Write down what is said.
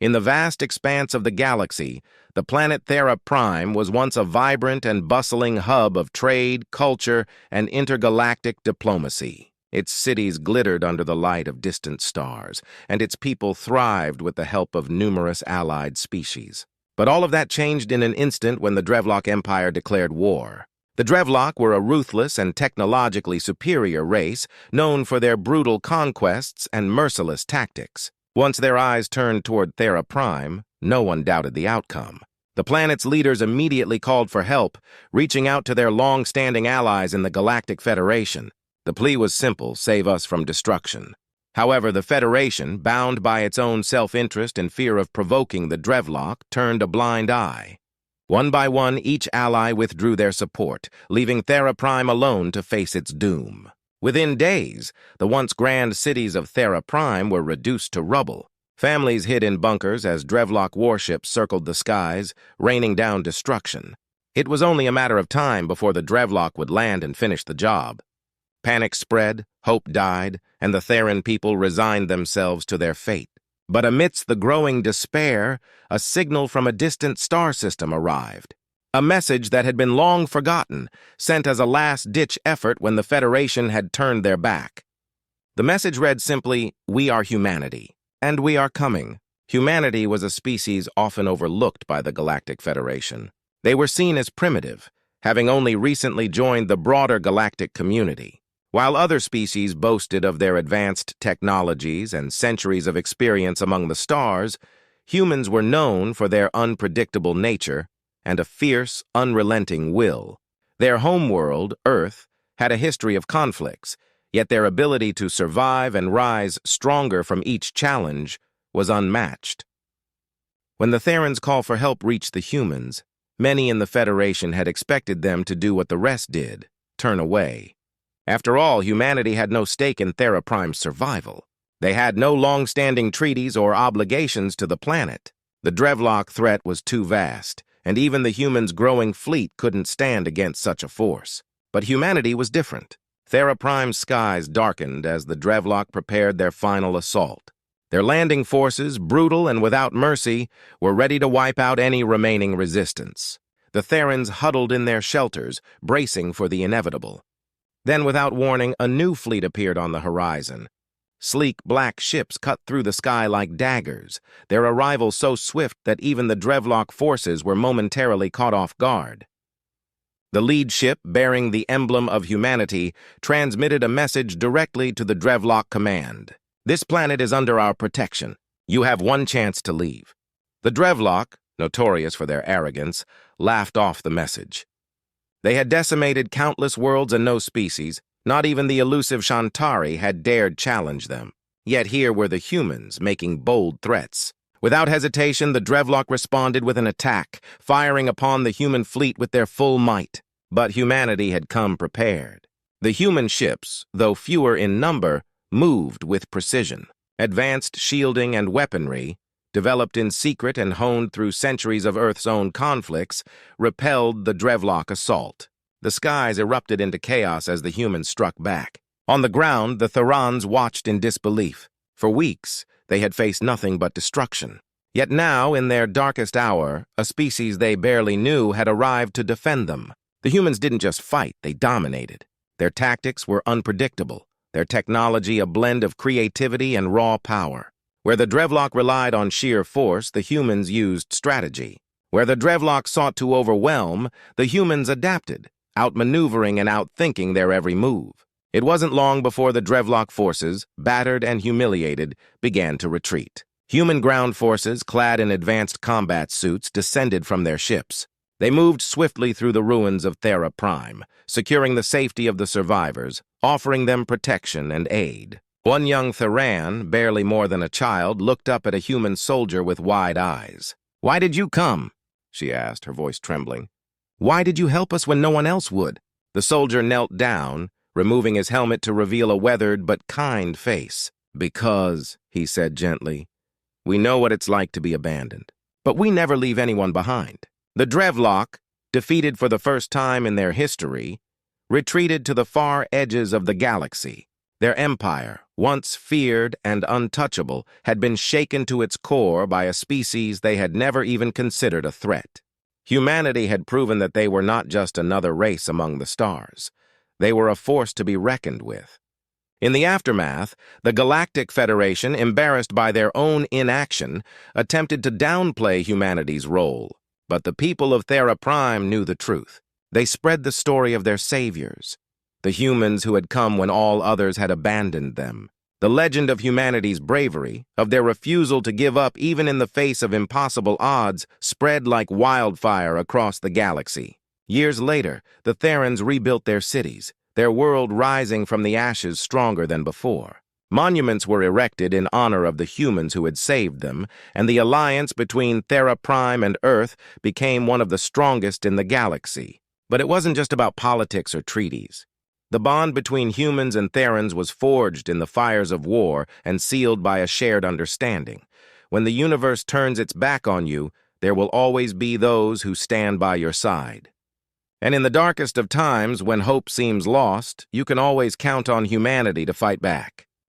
In the vast expanse of the galaxy, the planet Thera Prime was once a vibrant and bustling hub of trade, culture, and intergalactic diplomacy. Its cities glittered under the light of distant stars, and its people thrived with the help of numerous allied species. But all of that changed in an instant when the Drevlock Empire declared war. The Drevlock were a ruthless and technologically superior race, known for their brutal conquests and merciless tactics. Once their eyes turned toward Thera Prime, no one doubted the outcome. The planet's leaders immediately called for help, reaching out to their long-standing allies in the Galactic Federation. The plea was simple: save us from destruction. However, the Federation, bound by its own self-interest and fear of provoking the Drevlock, turned a blind eye. One by one, each ally withdrew their support, leaving Thera Prime alone to face its doom. Within days, the once grand cities of Thera Prime were reduced to rubble. Families hid in bunkers as Drevlock warships circled the skies, raining down destruction. It was only a matter of time before the Drevlock would land and finish the job. Panic spread, hope died, and the Theran people resigned themselves to their fate. But amidst the growing despair, a signal from a distant star system arrived. A message that had been long forgotten, sent as a last-ditch effort when the Federation had turned their back. The message read simply, "We are humanity, and we are coming." Humanity was a species often overlooked by the Galactic Federation. They were seen as primitive, having only recently joined the broader galactic community. While other species boasted of their advanced technologies and centuries of experience among the stars, humans were known for their unpredictable nature and a fierce, unrelenting will. Their homeworld, Earth, had a history of conflicts, yet their ability to survive and rise stronger from each challenge was unmatched. When the Therans' call for help reached the humans, many in the Federation had expected them to do what the rest did: turn away. After all, humanity had no stake in Thera Prime's survival. They had no long-standing treaties or obligations to the planet. The Drevlock threat was too vast, and even the humans' growing fleet couldn't stand against such a force. But humanity was different. Thera Prime's skies darkened as the Drevlock prepared their final assault. Their landing forces, brutal and without mercy, were ready to wipe out any remaining resistance. The Therans huddled in their shelters, bracing for the inevitable. Then, without warning, a new fleet appeared on the horizon. Sleek black ships cut through the sky like daggers, their arrival so swift that even the Drevlock forces were momentarily caught off guard. The lead ship, bearing the emblem of humanity, transmitted a message directly to the Drevlock command. "This planet is under our protection. You have one chance to leave." The Drevlock, notorious for their arrogance, laughed off the message. They had decimated countless worlds and no species. Not even the elusive Shantari had dared challenge them. Yet here were the humans making bold threats. Without hesitation, the Drevlock responded with an attack, firing upon the human fleet with their full might. But humanity had come prepared. The human ships, though fewer in number, moved with precision. Advanced shielding and weaponry, developed in secret and honed through centuries of Earth's own conflicts, repelled the Drevlock assault. The skies erupted into chaos as the humans struck back. On the ground, the Therans watched in disbelief. For weeks, they had faced nothing but destruction. Yet now, in their darkest hour, a species they barely knew had arrived to defend them. The humans didn't just fight, they dominated. Their tactics were unpredictable, their technology a blend of creativity and raw power. Where the Drevlock relied on sheer force, the humans used strategy. Where the Drevlock sought to overwhelm, the humans adapted, outmaneuvering and outthinking their every move. It wasn't long before the Drevlock forces, battered and humiliated, began to retreat. Human ground forces, clad in advanced combat suits, descended from their ships. They moved swiftly through the ruins of Thera Prime, securing the safety of the survivors, offering them protection and aid. One young Theran, barely more than a child, looked up at a human soldier with wide eyes. "Why did you come?" she asked, her voice trembling. "Why did you help us when no one else would?" The soldier knelt down, removing his helmet to reveal a weathered but kind face. "Because," he said gently, "we know what it's like to be abandoned. But we never leave anyone behind." The Drevlock, defeated for the first time in their history, retreated to the far edges of the galaxy. Their empire, once feared and untouchable, had been shaken to its core by a species they had never even considered a threat. Humanity had proven that they were not just another race among the stars. They were a force to be reckoned with. In the aftermath, the Galactic Federation, embarrassed by their own inaction, attempted to downplay humanity's role. But the people of Thera Prime knew the truth. They spread the story of their saviors, the humans who had come when all others had abandoned them. The legend of humanity's bravery, of their refusal to give up even in the face of impossible odds, spread like wildfire across the galaxy. Years later, the Therans rebuilt their cities, their world rising from the ashes stronger than before. Monuments were erected in honor of the humans who had saved them, and the alliance between Thera Prime and Earth became one of the strongest in the galaxy. But it wasn't just about politics or treaties. The bond between humans and Therans was forged in the fires of war and sealed by a shared understanding. When the universe turns its back on you, there will always be those who stand by your side. And in the darkest of times, when hope seems lost, you can always count on humanity to fight back.